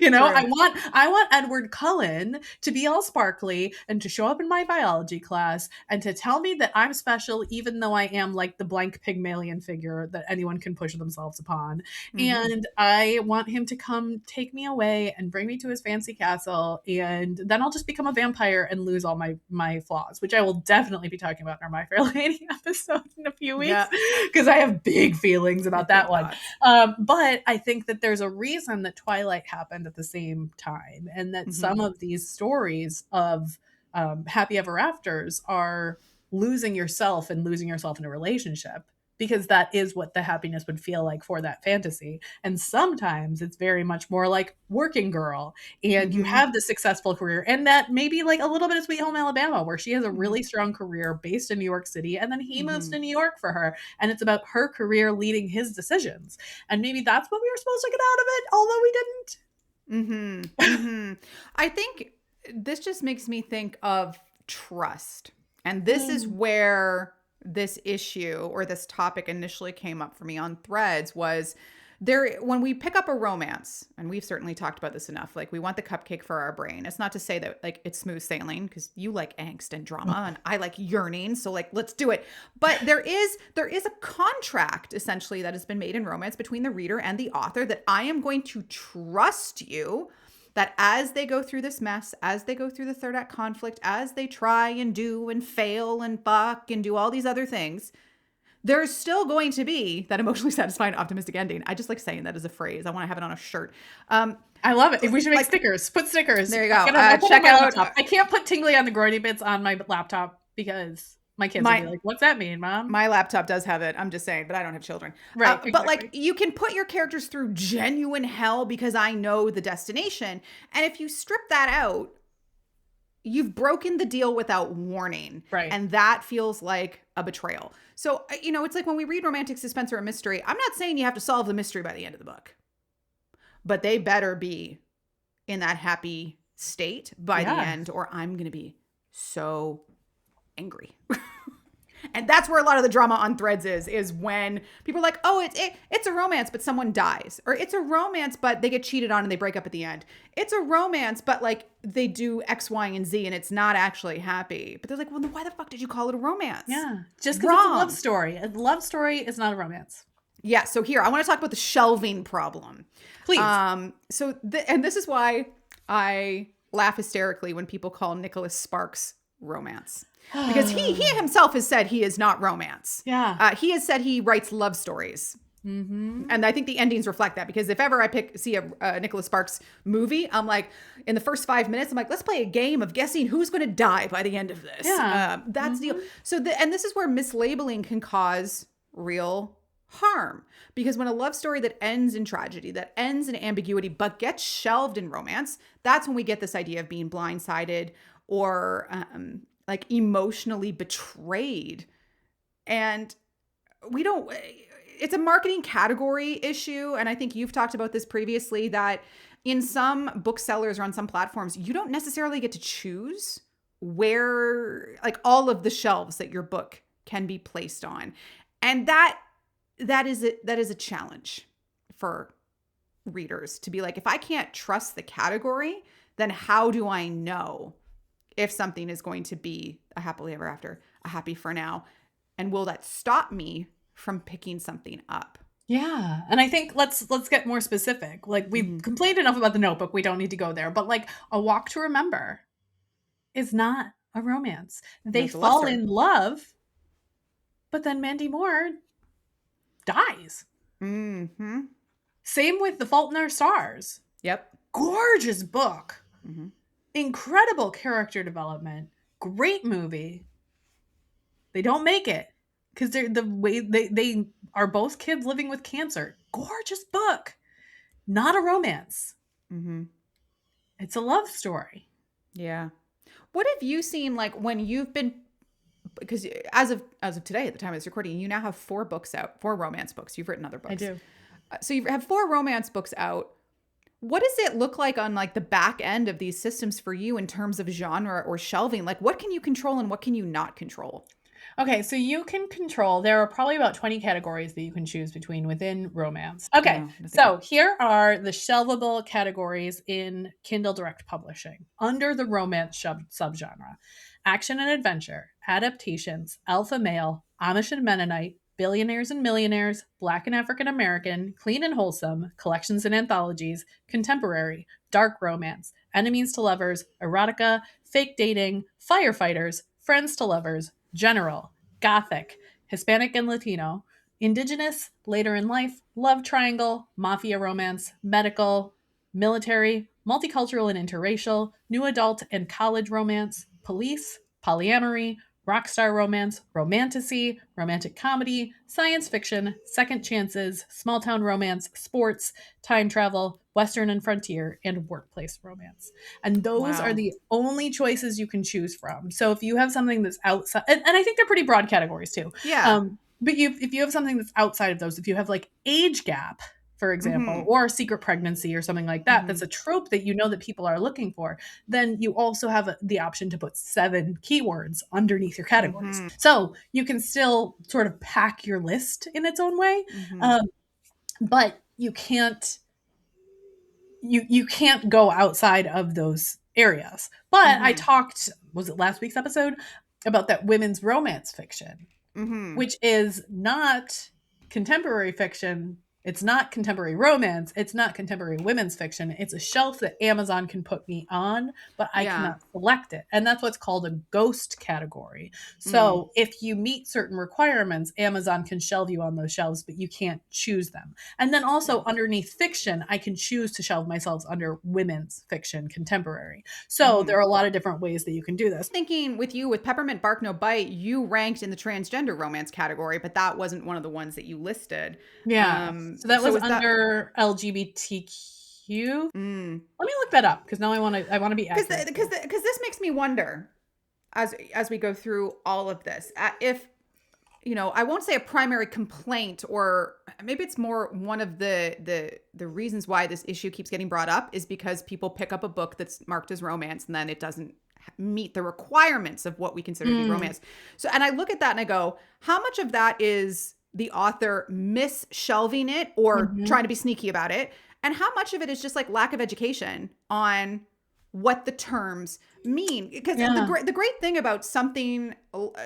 True. I want Edward Cullen to be all sparkly and to show up in my biology class and to tell me that I'm special, even though I am like the blank Pygmalion figure that anyone can push themselves upon. Mm-hmm. And I want him to come take me away and bring me to his fancy castle, and then I'll just become a vampire and lose all my flaws, which I will definitely be talking about in our My Fair Lady episode in a few weeks, Yeah. because I have big feelings about that Big one. thoughts. But I think that there's a reason that Twilight happened at the same time, and that Mm-hmm. some of these stories of happy ever afters are losing yourself and losing yourself in a relationship, because that is what the happiness would feel like for that fantasy. And sometimes it's very much more like working girl, and you Mm-hmm. have the successful career, and that maybe like a little bit of Sweet Home Alabama, where she has a Mm-hmm. really strong career based in New York City, and then he moves Mm-hmm. to New York for her, and it's about her career leading his decisions. And maybe that's what we were supposed to get out of it, although we didn't. Mm-hmm. Mm-hmm. I think this just makes me think of trust. And this is Mm. where this issue or this topic initially came up for me on Threads. Was there, when we pick up a romance, and we've certainly talked about this enough, like we want the cupcake for our brain. It's not to say that like it's smooth sailing, because you like angst and drama and I like yearning, so like let's do it. But there is a contract essentially that has been made in romance between the reader and the author, that I am going to trust you, that as they go through this mess, as they go through the third act conflict, as they try and do and fail and buck and do all these other things, there's still going to be that emotionally satisfying optimistic ending. I just like saying that as a phrase. I want to have it on a shirt. I love it. If we should make Like, stickers, put stickers. there you go. I'll put it on Check my out laptop. I can't put tingly on the groiny bits on my laptop because my kids will be my like, "What's that mean, Mom?" my laptop does have it. I'm just saying, but I don't have children. Right, But like, exactly. you can put your characters through genuine hell because I know the destination. And if you strip that out, you've broken the deal without warning. Right. And that feels like a betrayal. So, it's like when we read romantic suspense or a mystery, I'm not saying you have to solve the mystery by the end of the book, but they better be in that happy state by the Yeah. end, or I'm going to be so angry. And that's where a lot of the drama on Threads is when people are like, oh, it's a romance, but someone dies. Or it's a romance, but they get cheated on and they break up at the end. It's a romance, but like they do X, Y, and Z and it's not actually happy. But they're like, well, then why the fuck did you call it a romance? Yeah. Just because it's a love Wrong. story. A love story is not a romance. Yeah. So here, I want to talk about the shelving problem. Please. And this is why I laugh hysterically when people call Nicholas Sparks romance. Because he himself has said he is not romance. Yeah. He has said he writes love stories. And I think the endings reflect that, because if ever I see a Nicholas Sparks movie, I'm like, in the first 5 minutes, I'm like, let's play a game of guessing who's going to die by the end of this. Yeah. That's the deal. So and this is where mislabeling can cause real harm, because when a love story that ends in tragedy, that ends in ambiguity, but gets shelved in romance, that's when we get this idea of being blindsided or like emotionally betrayed. And we don't, it's a marketing category issue. And I think you've talked about this previously, that in some booksellers or on some platforms, you don't necessarily get to choose where, like, all of the shelves that your book can be placed on. And that is a challenge for readers to be like, if I can't trust the category, then how do I know if something is going to be a happily ever after, a happy for now? And will that stop me from picking something up? Yeah. And I think let's get more specific. Like, we've complained enough about The Notebook. We don't need to go there. But like, A Walk to Remember is not a romance. They fall in love, but then Mandy Moore dies. Same with The Fault in Our Stars. Yep. Gorgeous book. Incredible character development. Great movie. They don't make it because they're the way they are both kids living with cancer. Gorgeous book. Not a romance. It's a love story. Yeah. What have you seen, like, when you've been, because as of today, at the time of this recording, you now have 4 books out, 4 romance books. You've written other books. I do. So you have 4 romance books out. What does it look like on, like, the back end of these systems for you in terms of genre or shelving? Like, what can you control and what can you not control? Okay, so you can control, there are probably about 20 categories that you can choose between within romance. Okay, so here are the shelvable categories in Kindle Direct Publishing under the romance subgenre: action and adventure, adaptations, alpha male, Amish and Mennonite, billionaires and millionaires, Black and African American, clean and wholesome, collections and anthologies, contemporary, dark romance, enemies to lovers, erotica, fake dating, firefighters, friends to lovers, general, gothic, Hispanic and Latino, indigenous, later in life, love triangle, mafia romance, medical, military, multicultural and interracial, new adult and college romance, police, polyamory, rockstar romance, romantasy, romantic comedy, science fiction, second chances, small town romance, sports, time travel, Western and frontier, and workplace romance. And those are the only choices you can choose from. So if you have something that's outside, and I think they're pretty broad categories too. Yeah. But if you have something that's outside of those, if you have like age gap, for example, or secret pregnancy or something like that, that's a trope that you know that people are looking for, then you also have the option to put 7 keywords underneath your categories. So you can still sort of pack your list in its own way, but you can't go outside of those areas. But I talked, was it last week's episode, about that women's romance fiction, which is not contemporary fiction. It's not contemporary romance. It's not contemporary women's fiction. It's a shelf that Amazon can put me on, but I cannot select it. And that's what's called a ghost category. So if you meet certain requirements, Amazon can shelve you on those shelves, but you can't choose them. And then also underneath fiction, I can choose to shelve myself under women's fiction, contemporary. So there are a lot of different ways that you can do this. Thinking with you, with Peppermint Bark No Bite, you ranked in the transgender romance category, but that wasn't one of the ones that you listed. Yeah. So that was under LGBTQ. Let me look that up because now I want to be accurate. Because this makes me wonder, as we go through all of this, if, you know, I won't say a primary complaint, or maybe it's more one of the reasons why this issue keeps getting brought up is because people pick up a book that's marked as romance and then it doesn't meet the requirements of what we consider to be romance. So, and I look at that and I go, how much of that is the author mis-shelving it or trying to be sneaky about it? And how much of it is just like lack of education on what the terms mean? Because the great thing about something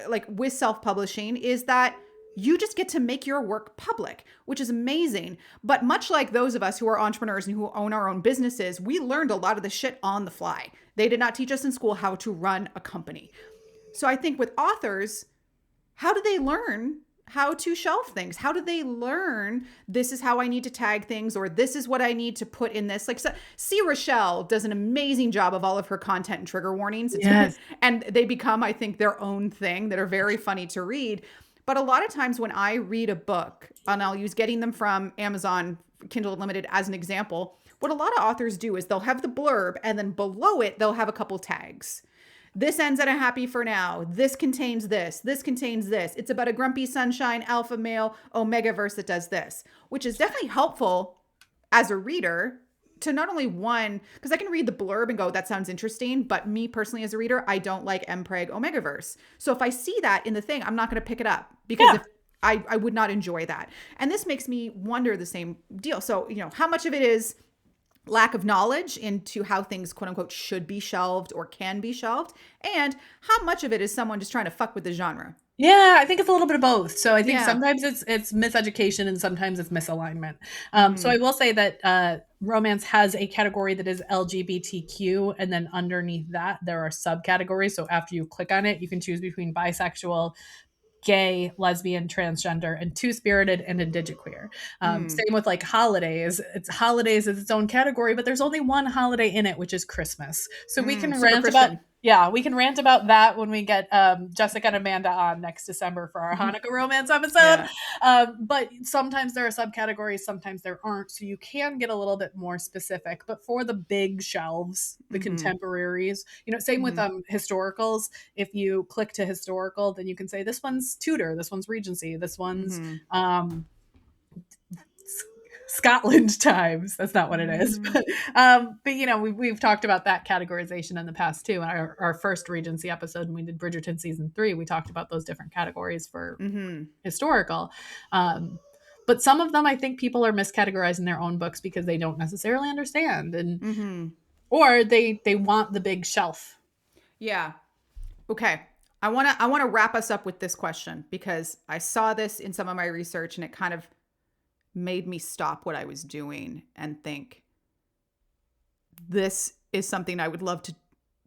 like with self-publishing is that you just get to make your work public, which is amazing. But much like those of us who are entrepreneurs and who own our own businesses, we learned a lot of the shit on the fly. They did not teach us in school how to run a company. So I think with authors, how do they learn how to shelve things? How do they learn this is how I need to tag things, or this is what I need to put in this? Like, so, C. Rochelle does an amazing job of all of her content and trigger warnings. Yes. And they become, I think, their own thing that are very funny to read. But a lot of times when I read a book, and I'll use Getting Them from Amazon Kindle Unlimited as an example, what a lot of authors do is they'll have the blurb, and then below it, they'll have a couple tags. This ends at a happy for now. This contains this. This contains this. It's about a grumpy sunshine alpha male omega verse that does this, which is definitely helpful as a reader to not only one, because I can read the blurb and go, that sounds interesting. But me personally as a reader, I don't like mpreg omega verse. So if I see that in the thing, I'm not going to pick it up because if I would not enjoy that. And this makes me wonder the same deal. So, how much of it is lack of knowledge into how things quote unquote should be shelved or can be shelved, and how much of it is someone just trying to fuck with the genre? Yeah, I think it's a little bit of both. So I think sometimes it's miseducation and sometimes it's misalignment. So I will say that romance has a category that is LGBTQ, and then underneath that there are subcategories. So after you click on it, you can choose between bisexual, gay, lesbian, transgender, and two-spirited and indigiqueer. Same with like holidays. Holidays is its own category, but there's only one holiday in it, which is Christmas. So we can rant Christian. we can rant about that when we get Jessica and Amanda on next December for our Hanukkah romance episode. But sometimes there are subcategories, sometimes there aren't. So you can get a little bit more specific. But for the big shelves, the contemporaries, same with historicals. If you click to historical, then you can say this one's Tudor, this one's Regency, this one's Scotland times. That's not what it is. But we've talked about that categorization in the past too. In our first Regency episode, when we did Bridgerton season 3, we talked about those different categories for historical. But some of them, I think people are miscategorizing their own books because they don't necessarily understand, and or they want the big shelf. Yeah. Okay. I want to wrap us up with this question, because I saw this in some of my research and it kind of made me stop what I was doing and think, this is something I would love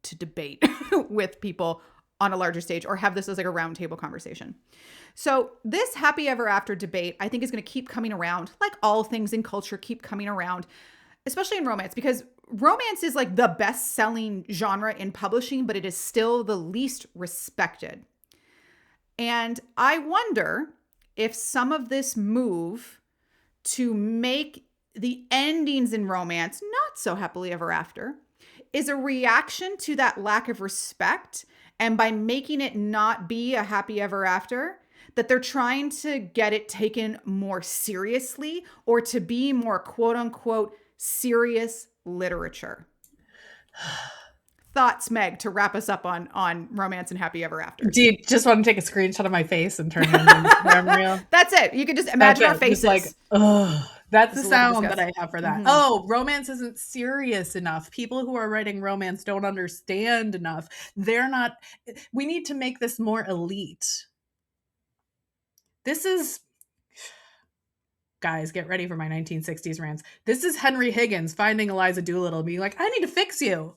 to debate with people on a larger stage, or have this as like a roundtable conversation. So this happy ever after debate, I think, is going to keep coming around, like all things in culture keep coming around, especially in romance, because romance is like the best-selling genre in publishing, but it is still the least respected. And I wonder if some of this move to make the endings in romance not so happily ever after is a reaction to that lack of respect. And by making it not be a happy ever after, that they're trying to get it taken more seriously, or to be more quote unquote serious literature. Thoughts, Meg, to wrap us up on romance and happy ever after. Do you just want to take a screenshot of my face and turn it into camera reel? That's it. You can just imagine our faces. Just like, that's the sound that I have for that. Oh, romance isn't serious enough. People who are writing romance don't understand enough. We need to make this more elite. This is, guys, get ready for my 1960s rants. This is Henry Higgins finding Eliza Doolittle being like, I need to fix you.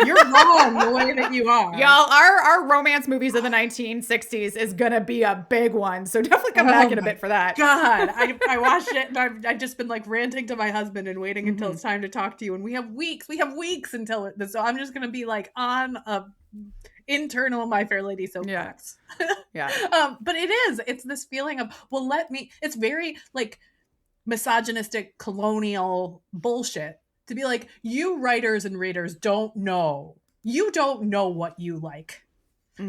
You're wrong the way that you are. Y'all, our romance movies of the 1960s is going to be a big one. So definitely come back in a bit for that. God, I watched it and I've just been like ranting to my husband and waiting until it's time to talk to you. And we have weeks until it. So I'm just going to be like on a internal My Fair Lady soapbox. Yeah. But it's this feeling of, it's very like misogynistic colonial bullshit. To be like, you writers and readers don't know. You don't know what you like.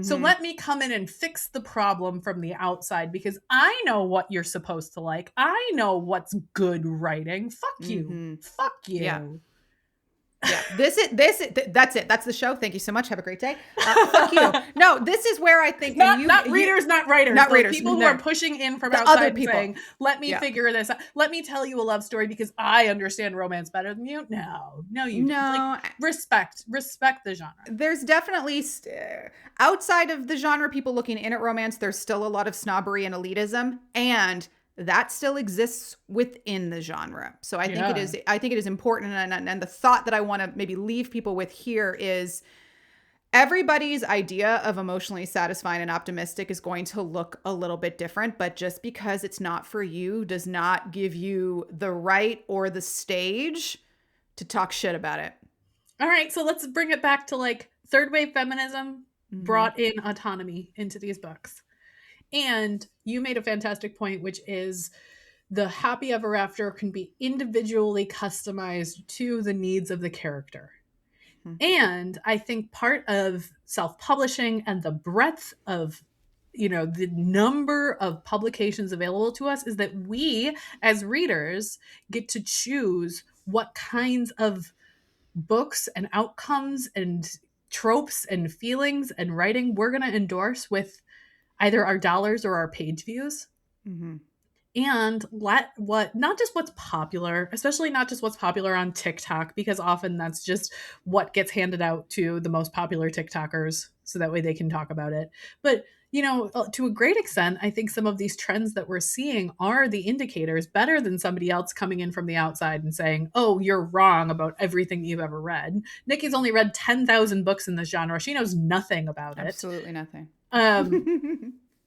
So let me come in and fix the problem from the outside, because I know what you're supposed to like. I know what's good writing. Fuck you. Fuck you. Yeah. That's it. That's the show. Thank you so much. Have a great day. Fuck you. No, this is where I think not readers, not writers. Not readers. People who are pushing in from outside other people saying, let me figure this out. Let me tell you a love story because I understand romance better than you. No, you don't. Like, respect the genre. There's definitely outside of the genre, people looking in at romance, there's still a lot of snobbery and elitism, and that still exists within the genre. So I think it is important. And the thought that I want to maybe leave people with here is, Everybody's idea of emotionally satisfying and optimistic is going to look a little bit different, but just because it's not for you does not give you the right or the stage to talk shit about it. All right, so let's bring it back to like third wave feminism brought in autonomy into these books. And you made a fantastic point, which is the happy ever after can be individually customized to the needs of the character. And I think part of self-publishing and the breadth of, you know, the number of publications available to us is that we as readers get to choose what kinds of books and outcomes and tropes and feelings and writing we're going to endorse with either our dollars or our page views. And let what not just what's popular, especially not just what's popular on TikTok, because often that's just what gets handed out to the most popular TikTokers so that way they can talk about it. But you know, to a great extent, I think some of these trends that we're seeing are the indicators better than somebody else coming in from the outside and saying, oh, you're wrong about everything you've ever read. Nikki's only read 10,000 books in this genre. She knows nothing about it. Absolutely nothing.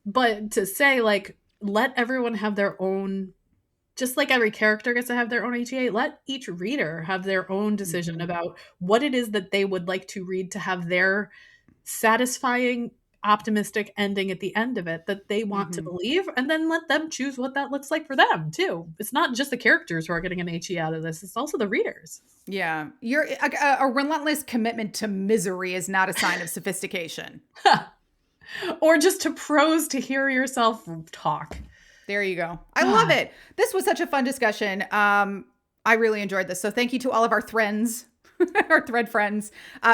But to say, like, let everyone have their own, just like every character gets to have their own HEA, let each reader have their own decision about what it is that they would like to read to have their satisfying, optimistic ending at the end of it that they want to believe, and then let them choose what that looks like for them too. It's not just the characters who are getting an HE out of this, it's also the readers. Yeah. A relentless commitment to misery is not a sign of sophistication. Or just to prose to hear yourself talk. There you go. I love it. This was such a fun discussion. I really enjoyed this. So thank you to all of our friends, our thread friends,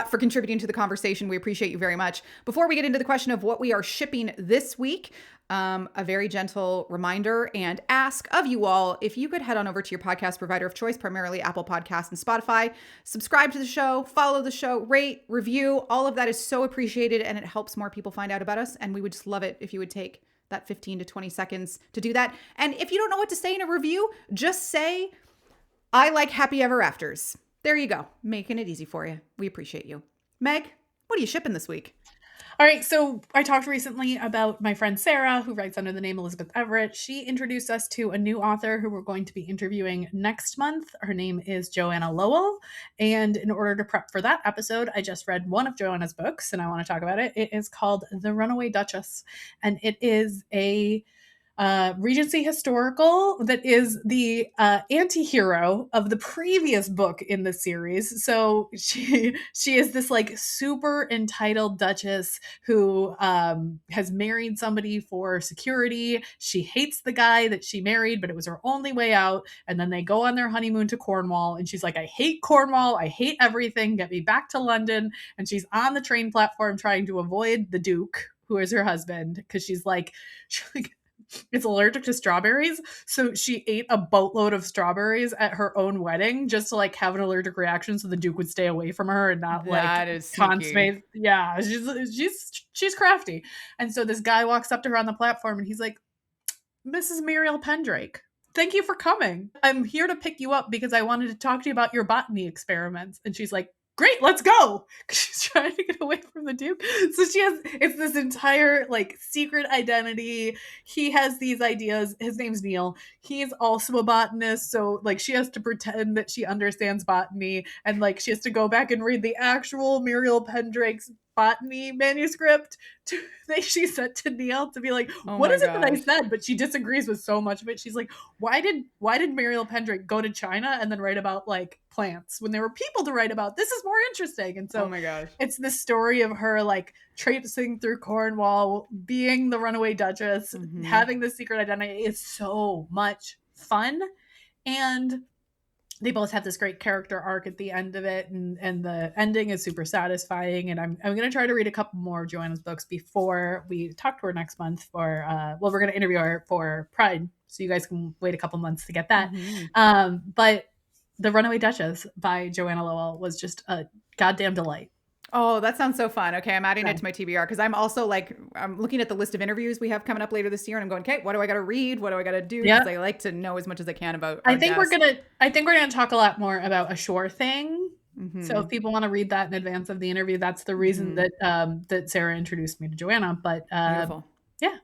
for contributing to the conversation. We appreciate you very much. Before we get into the question of what we are shipping this week, a very gentle reminder and ask of you all, if you could head on over to your podcast provider of choice, primarily Apple Podcasts and Spotify, subscribe to the show, follow the show, rate, review. All of that is so appreciated and it helps more people find out about us. And we would just love it if you would take that 15 to 20 seconds to do that. And if you don't know what to say in a review, just say, I like happy ever afters. There you go. Making it easy for you. We appreciate you. Meg, what are you shipping this week? All right, so I talked recently about my friend Sarah, who writes under the name Elizabeth Everett. She introduced us to a new author who we're going to be interviewing next month. Her name is Joanna Lowell. And in order to prep for that episode, I just read one of Joanna's books, and I want to talk about it. It is called The Runaway Duchess, and it is a Regency historical that is the anti-hero of the previous book in the series. So she is this like super entitled duchess who has married somebody for security. She hates the guy that she married, but it was her only way out. And then they go on their honeymoon to Cornwall, and she's like, I hate Cornwall. I hate everything. Get me back to London. And she's on the train platform trying to avoid the Duke, who is her husband, because she's like is allergic to strawberries. So she ate a boatload of strawberries at her own wedding just to like have an allergic reaction so the Duke would stay away from her and not That like is consummate. Yeah, she's crafty. And so this guy walks up to her on the platform and he's like, Mrs. Muriel Pendrake, thank you for coming. I'm here to pick you up because I wanted to talk to you about your botany experiments. And she's like, great, let's go. She's trying to get away from the Duke. So it's this entire like secret identity. He has these ideas. His name's Neil. He's also a botanist. So like she has to pretend that she understands botany. And like she has to go back and read the actual Muriel Pendrake's botany manuscript that she sent to Neil to be like, what is it that I said? But she disagrees with so much of it. She's like, why did Muriel Pendrake go to China and then write about like plants when there were people to write about? This is more interesting. And so it's the story of her like traipsing through Cornwall, being the runaway duchess, having this secret identity. It's so much fun. And they both have this great character arc at the end of it, and the ending is super satisfying. And I'm going to try to read a couple more of Joanna's books before we talk to her next month for we're going to interview her for Pride, so you guys can wait a couple months to get that. But The Runaway Duchess by Joanna Lowell was just a goddamn delight. Oh, that sounds so fun. Okay, I'm adding it to my TBR because I'm also like, I'm looking at the list of interviews we have coming up later this year, and I'm going, okay, what do I got to read? What do I got to do? Because I like to know as much as I can about. I think we're gonna talk a lot more about A Sure Thing So if people want to read that in advance of the interview, that's the reason that Sarah introduced me to Joanna. But Beautiful. yeah.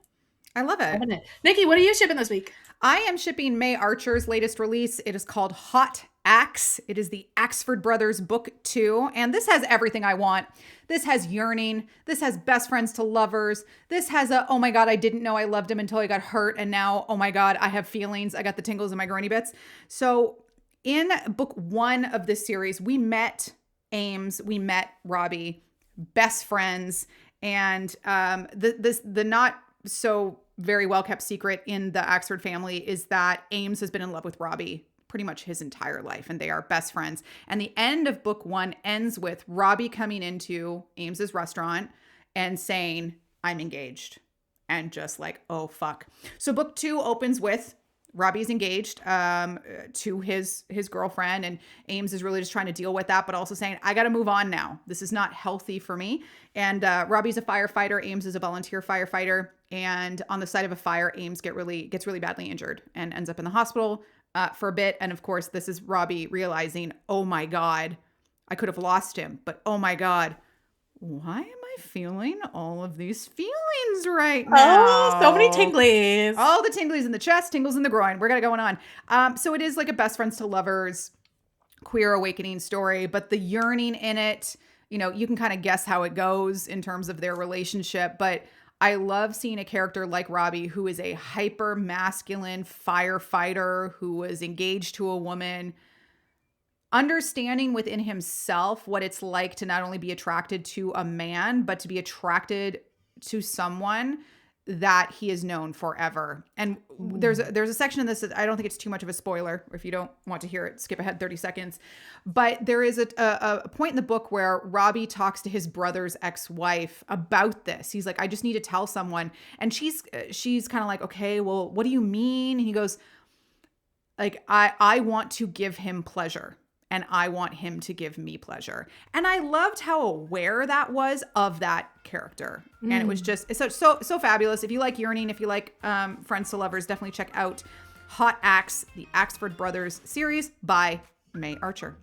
I love it. Loving it. Nikki, what are you shipping this week? I am shipping May Archer's latest release. It is called Hot Axe. It is the Axford Brothers Book 2. And this has everything I want. This has yearning. This has best friends to lovers. This has a, oh my God, I didn't know I loved him until I got hurt. And now, oh my God, I have feelings. I got the tingles in my groiny bits. So in book 1 of this series, we met Ames. We met Robbie, best friends. And the not so very well kept secret in the Axford family is that Ames has been in love with Robbie pretty much his entire life, and they are best friends. And the end of book 1 ends with Robbie coming into Ames's restaurant and saying, I'm engaged. And just like, oh, fuck. So book 2 opens with Robbie's engaged to his girlfriend, and Ames is really just trying to deal with that, but also saying, I got to move on now. This is not healthy for me. And Robbie's a firefighter. Ames is a volunteer firefighter. And on the side of a fire, Ames gets really badly injured and ends up in the hospital for a bit. And of course, this is Robbie realizing, oh my God, I could have lost him, but oh my God, why am I feeling all of these feelings right now? Oh, so many tinglies. All the tinglies in the chest, tingles in the groin. We're going on. So it is like a best friends to lovers queer awakening story, but the yearning in it, you know, you can kind of guess how it goes in terms of their relationship, but I love seeing a character like Robbie, who is a hyper masculine firefighter who was engaged to a woman, understanding within himself what it's like to not only be attracted to a man, but to be attracted to someone that he has known forever. And there's a section in this that I don't think it's too much of a spoiler. If you don't want to hear it, skip ahead 30 seconds. But there is a point in the book where Robbie talks to his brother's ex-wife about this. He's like, I just need to tell someone. And she's kind of like, okay, well, what do you mean? And he goes, like, I want to give him pleasure. And I want him to give me pleasure. And I loved how aware that was of that character. And it was just, it's so fabulous. If you like yearning, if you like friends to lovers, definitely check out Hot Axe, the Axford Brothers series by May Archer.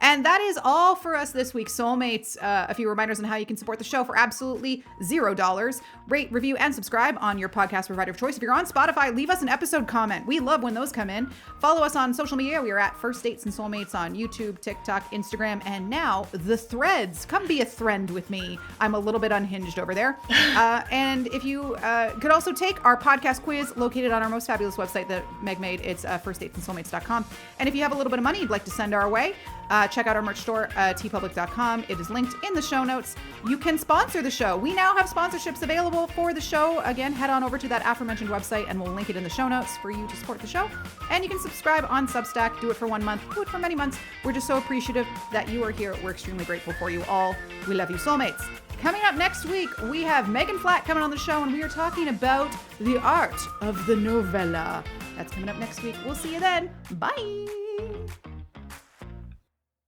And that is all for us this week, Soulmates. A few reminders on how you can support the show for absolutely $0. Rate, review, and subscribe on your podcast provider of choice. If you're on Spotify, leave us an episode comment. We love when those come in. Follow us on social media. We are at First Dates and Soulmates on YouTube, TikTok, Instagram, and now the Threads. Come be a friend with me. I'm a little bit unhinged over there. And if you could also take our podcast quiz located on our most fabulous website that Meg made, it's firstdatesandsoulmates.com. And if you have a little bit of money you'd like to send our way, check out our merch store, tpublic.com. It is linked in the show notes. You can sponsor the show. We now have sponsorships available for the show. Again, head on over to that aforementioned website and we'll link it in the show notes for you to support the show. And you can subscribe on Substack. Do it for 1 month. Do it for many months. We're just so appreciative that you are here. We're extremely grateful for you all. We love you, Soulmates. Coming up next week, we have Megan Flatt coming on the show, and we are talking about the art of the novella. That's coming up next week. We'll see you then. Bye.